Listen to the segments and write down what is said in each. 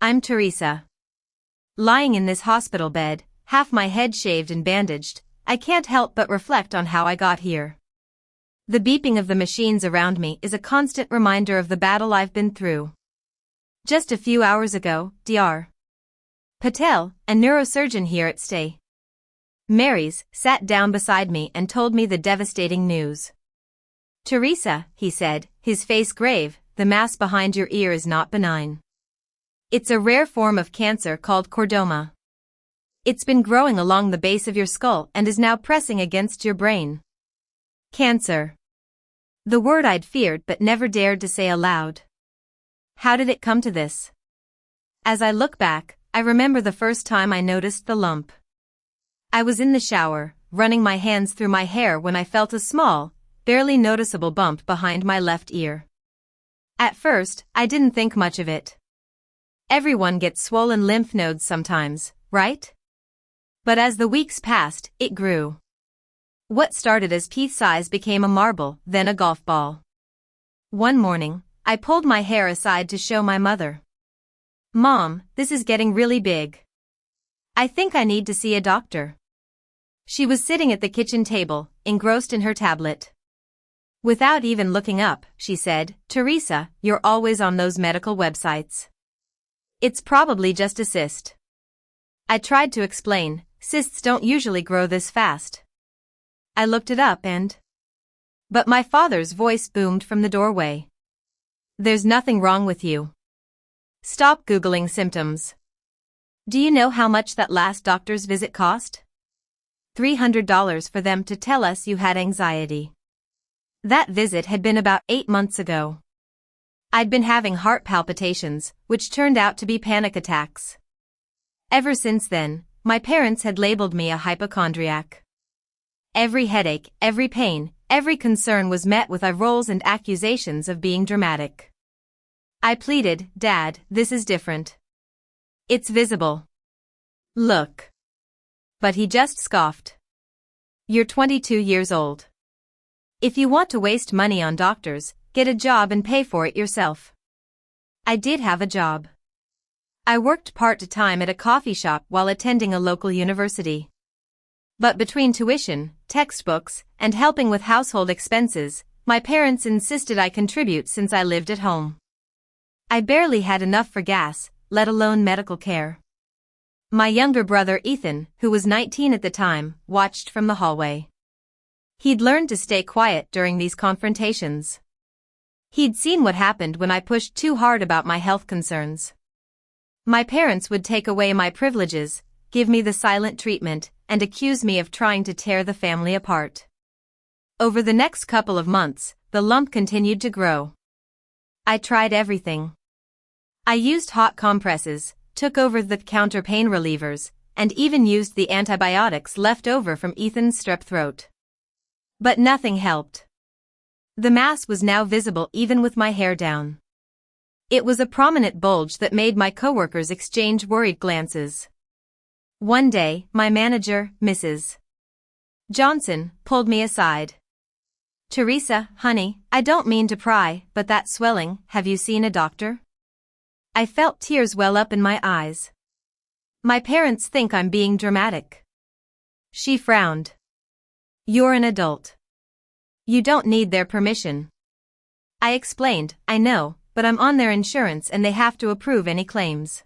I'm Teresa. Lying in this hospital bed, half my head shaved and bandaged, I can't help but reflect on how I got here. The beeping of the machines around me is a constant reminder of the battle I've been through. Just a few hours ago, Dr. Patel, a neurosurgeon here at Stay Mary's, sat down beside me and told me the devastating news. Teresa, he said, his face grave, the mass behind your ear is not benign. It's a rare form of cancer called chordoma. It's been growing along the base of your skull and is now pressing against your brain. Cancer. The word I'd feared but never dared to say aloud. How did it come to this? As I look back, I remember the first time I noticed the lump. I was in the shower, running my hands through my hair when I felt a small, barely noticeable bump behind my left ear. At first, I didn't think much of it. Everyone gets swollen lymph nodes sometimes, right? But as the weeks passed, it grew. What started as pea size became a marble, then a golf ball. One morning, I pulled my hair aside to show my mother. "Mom, this is getting really big. I think I need to see a doctor." She was sitting at the kitchen table, engrossed in her tablet. Without even looking up, she said, "Teresa, you're always on those medical websites. It's probably just a cyst." I tried to explain, cysts don't usually grow this fast. I looked it up and... But my father's voice boomed from the doorway. "There's nothing wrong with you. Stop Googling symptoms. Do you know how much that last doctor's visit cost? $300 for them to tell us you had anxiety." That visit had been about 8 months ago. I'd been having heart palpitations, which turned out to be panic attacks. Ever since then, my parents had labeled me a hypochondriac. Every headache, every pain, every concern was met with eye rolls and accusations of being dramatic. I pleaded, "Dad, this is different. It's visible. Look." But he just scoffed. "You're 22 years old. If you want to waste money on doctors, get a job and pay for it yourself." I did have a job. I worked part-time at a coffee shop while attending a local university. But between tuition, textbooks, and helping with household expenses, my parents insisted I contribute since I lived at home. I barely had enough for gas, let alone medical care. My younger brother Ethan, who was 19 at the time, watched from the hallway. He'd learned to stay quiet during these confrontations. He'd seen what happened when I pushed too hard about my health concerns. My parents would take away my privileges, give me the silent treatment, and accuse me of trying to tear the family apart. Over the next couple of months, the lump continued to grow. I tried everything. I used hot compresses, took over-the-counter pain relievers, and even used the antibiotics left over from Ethan's strep throat. But nothing helped. The mass was now visible even with my hair down. It was a prominent bulge that made my coworkers exchange worried glances. One day, my manager, Mrs. Johnson, pulled me aside. "Teresa, honey, I don't mean to pry, but that swelling, have you seen a doctor?" I felt tears well up in my eyes. "My parents think I'm being dramatic." She frowned. "You're an adult. You don't need their permission." I explained, "I know, but I'm on their insurance and they have to approve any claims.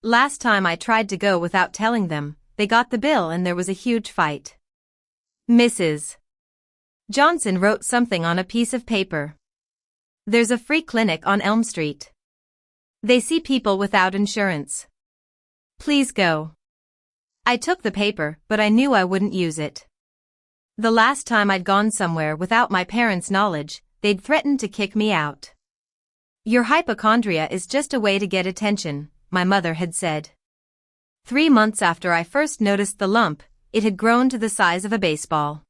Last time I tried to go without telling them, they got the bill and there was a huge fight." Mrs. Johnson wrote something on a piece of paper. "There's a free clinic on Elm Street. They see people without insurance. Please go." I took the paper, but I knew I wouldn't use it. The last time I'd gone somewhere without my parents' knowledge, they'd threatened to kick me out. "Your hypochondria is just a way to get attention," my mother had said. 3 months after I first noticed the lump, it had grown to the size of a baseball.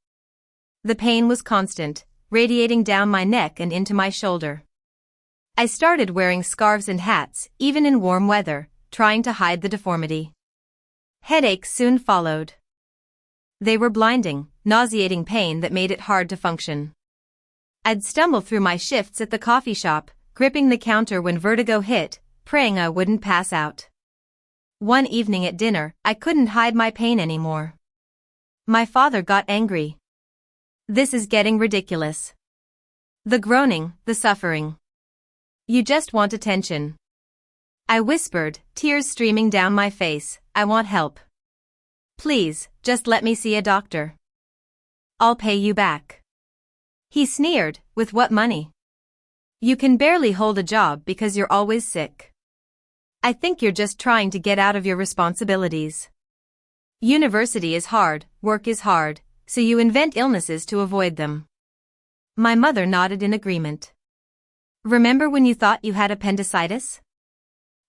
The pain was constant, radiating down my neck and into my shoulder. I started wearing scarves and hats, even in warm weather, trying to hide the deformity. Headaches soon followed. They were blinding, nauseating pain that made it hard to function. I'd stumble through my shifts at the coffee shop, gripping the counter when vertigo hit, praying I wouldn't pass out. One evening at dinner, I couldn't hide my pain anymore. My father got angry. "This is getting ridiculous. The groaning, the suffering. You just want attention." I whispered, tears streaming down my face, "I want help. Please, just let me see a doctor. I'll pay you back." He sneered, "With what money? You can barely hold a job because you're always sick. I think you're just trying to get out of your responsibilities. University is hard, work is hard, so you invent illnesses to avoid them." My mother nodded in agreement. "Remember when you thought you had appendicitis?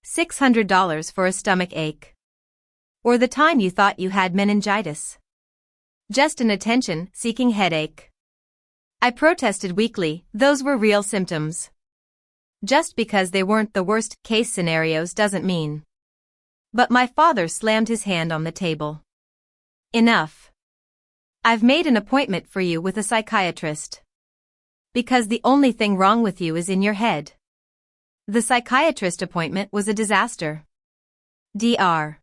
$600 for a stomach ache. Or the time you thought you had meningitis. Just an attention-seeking headache." I protested weakly, those were real symptoms. Just because they weren't the worst-case scenarios doesn't mean. But my father slammed his hand on the table. "Enough. I've made an appointment for you with a psychiatrist. Because the only thing wrong with you is in your head." The psychiatrist appointment was a disaster. Dr.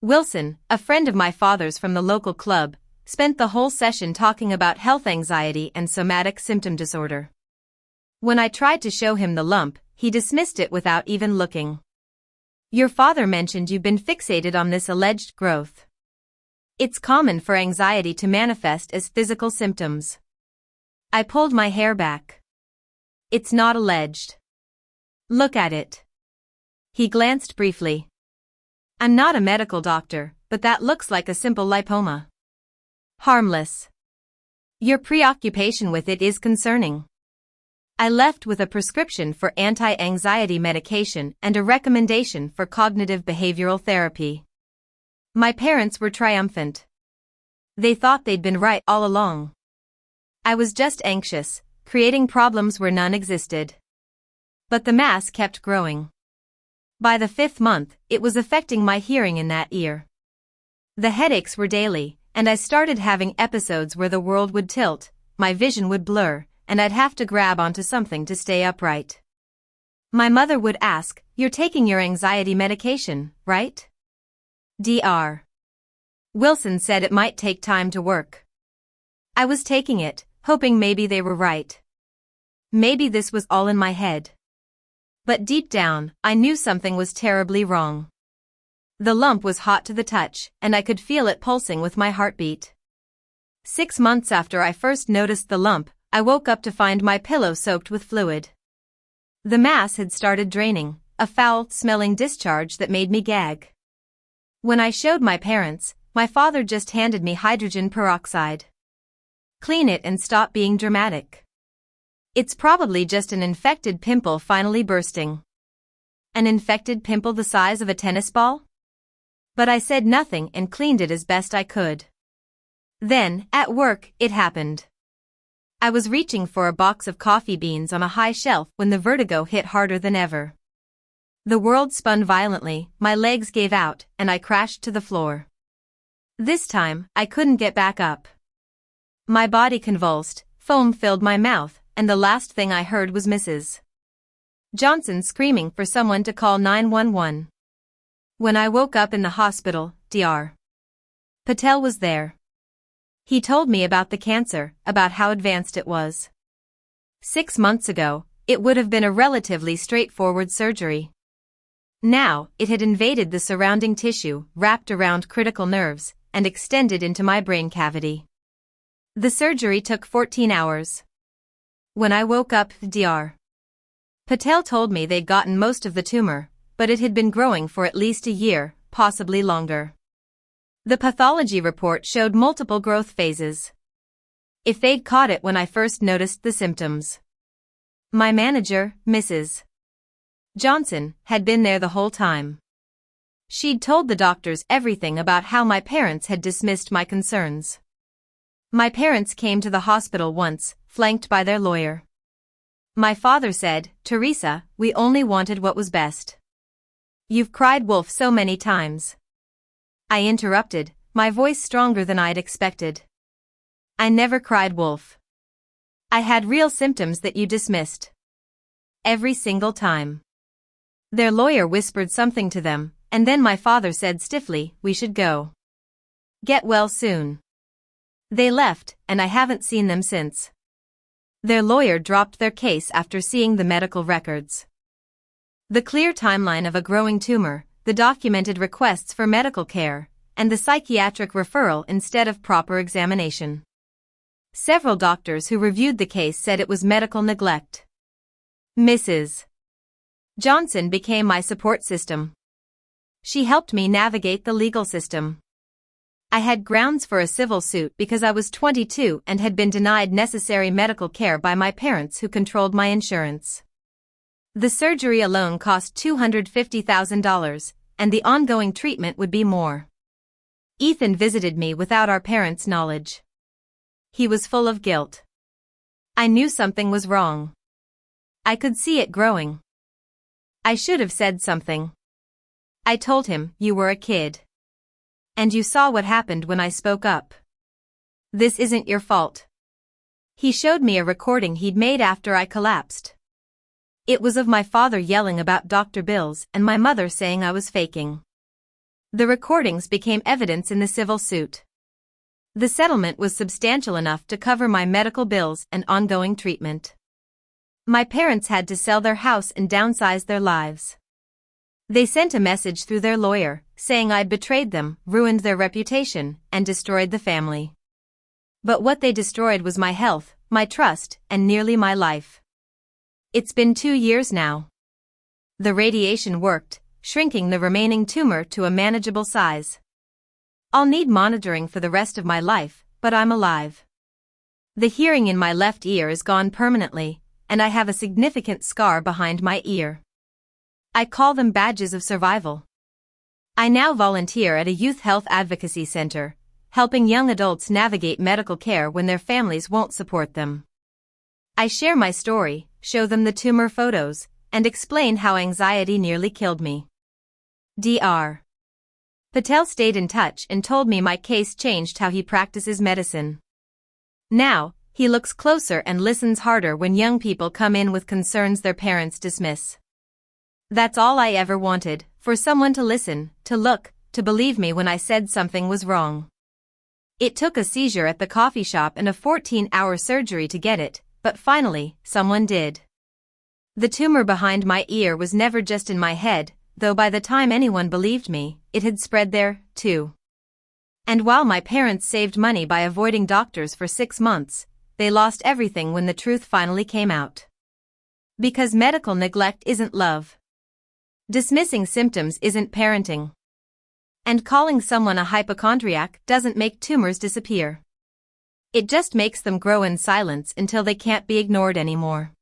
Wilson, a friend of my father's from the local club, spent the whole session talking about health anxiety and somatic symptom disorder. When I tried to show him the lump, he dismissed it without even looking. "Your father mentioned you've been fixated on this alleged growth. It's common for anxiety to manifest as physical symptoms." I pulled my hair back. "It's not alleged. Look at it." He glanced briefly. "I'm not a medical doctor, but that looks like a simple lipoma. Harmless. Your preoccupation with it is concerning." I left with a prescription for anti-anxiety medication and a recommendation for cognitive behavioral therapy. My parents were triumphant. They thought they'd been right all along. I was just anxious, creating problems where none existed. But the mass kept growing. By the 5th month, it was affecting my hearing in that ear. The headaches were daily, and I started having episodes where the world would tilt, my vision would blur, and I'd have to grab onto something to stay upright. My mother would ask, "You're taking your anxiety medication, right?" Dr. Wilson said it might take time to work. I was taking it, hoping maybe they were right. Maybe this was all in my head. But deep down, I knew something was terribly wrong. The lump was hot to the touch, and I could feel it pulsing with my heartbeat. 6 months after I first noticed the lump, I woke up to find my pillow soaked with fluid. The mass had started draining, a foul-smelling discharge that made me gag. When I showed my parents, my father just handed me hydrogen peroxide. "Clean it and stop being dramatic. It's probably just an infected pimple finally bursting." An infected pimple the size of a tennis ball? But I said nothing and cleaned it as best I could. Then, at work, it happened. I was reaching for a box of coffee beans on a high shelf when the vertigo hit harder than ever. The world spun violently, my legs gave out, and I crashed to the floor. This time, I couldn't get back up. My body convulsed, foam filled my mouth, and the last thing I heard was Mrs. Johnson screaming for someone to call 911. When I woke up in the hospital, Dr. Patel was there. He told me about the cancer, about how advanced it was. 6 months ago, it would have been a relatively straightforward surgery. Now, it had invaded the surrounding tissue, wrapped around critical nerves, and extended into my brain cavity. The surgery took 14 hours. When I woke up, Dr. Patel told me they'd gotten most of the tumor, but it had been growing for at least a year, possibly longer. The pathology report showed multiple growth phases. If they'd caught it when I first noticed the symptoms. My manager, Mrs. Johnson, had been there the whole time. She'd told the doctors everything about how my parents had dismissed my concerns. My parents came to the hospital once, flanked by their lawyer. My father said, "Teresa, we only wanted what was best. You've cried wolf so many times." I interrupted, my voice stronger than I'd expected. "I never cried wolf. I had real symptoms that you dismissed. Every single time. Their lawyer whispered something to them, and then my father said stiffly, "We should go. Get well soon." They left, and I haven't seen them since. Their lawyer dropped their case after seeing the medical records. The clear timeline of a growing tumor, the documented requests for medical care, and the psychiatric referral instead of proper examination. Several doctors who reviewed the case said it was medical neglect. Mrs. Johnson became my support system. She helped me navigate the legal system. I had grounds for a civil suit because I was 22 and had been denied necessary medical care by my parents who controlled my insurance. The surgery alone cost $250,000, and the ongoing treatment would be more. Ethan visited me without our parents' knowledge. He was full of guilt. I knew something was wrong. I could see it growing. I should have said something. I told him, "You were a kid. And you saw what happened when I spoke up. This isn't your fault." He showed me a recording he'd made after I collapsed. It was of my father yelling about doctor bills and my mother saying I was faking. The recordings became evidence in the civil suit. The settlement was substantial enough to cover my medical bills and ongoing treatment. My parents had to sell their house and downsize their lives. They sent a message through their lawyer, saying I'd betrayed them, ruined their reputation, and destroyed the family. But what they destroyed was my health, my trust, and nearly my life. It's been 2 years now. The radiation worked, shrinking the remaining tumor to a manageable size. I'll need monitoring for the rest of my life, but I'm alive. The hearing in my left ear is gone permanently, and I have a significant scar behind my ear. I call them badges of survival. I now volunteer at a youth health advocacy center, helping young adults navigate medical care when their families won't support them. I share my story, show them the tumor photos, and explain how anxiety nearly killed me. Dr. Patel stayed in touch and told me my case changed how he practices medicine. Now, he looks closer and listens harder when young people come in with concerns their parents dismiss. That's all I ever wanted, for someone to listen, to look, to believe me when I said something was wrong. It took a seizure at the coffee shop and a 14-hour surgery to get it, but finally, someone did. The tumor behind my ear was never just in my head, though by the time anyone believed me, it had spread there, too. And while my parents saved money by avoiding doctors for 6 months, they lost everything when the truth finally came out. Because medical neglect isn't love. Dismissing symptoms isn't parenting. And calling someone a hypochondriac doesn't make tumors disappear. It just makes them grow in silence until they can't be ignored anymore.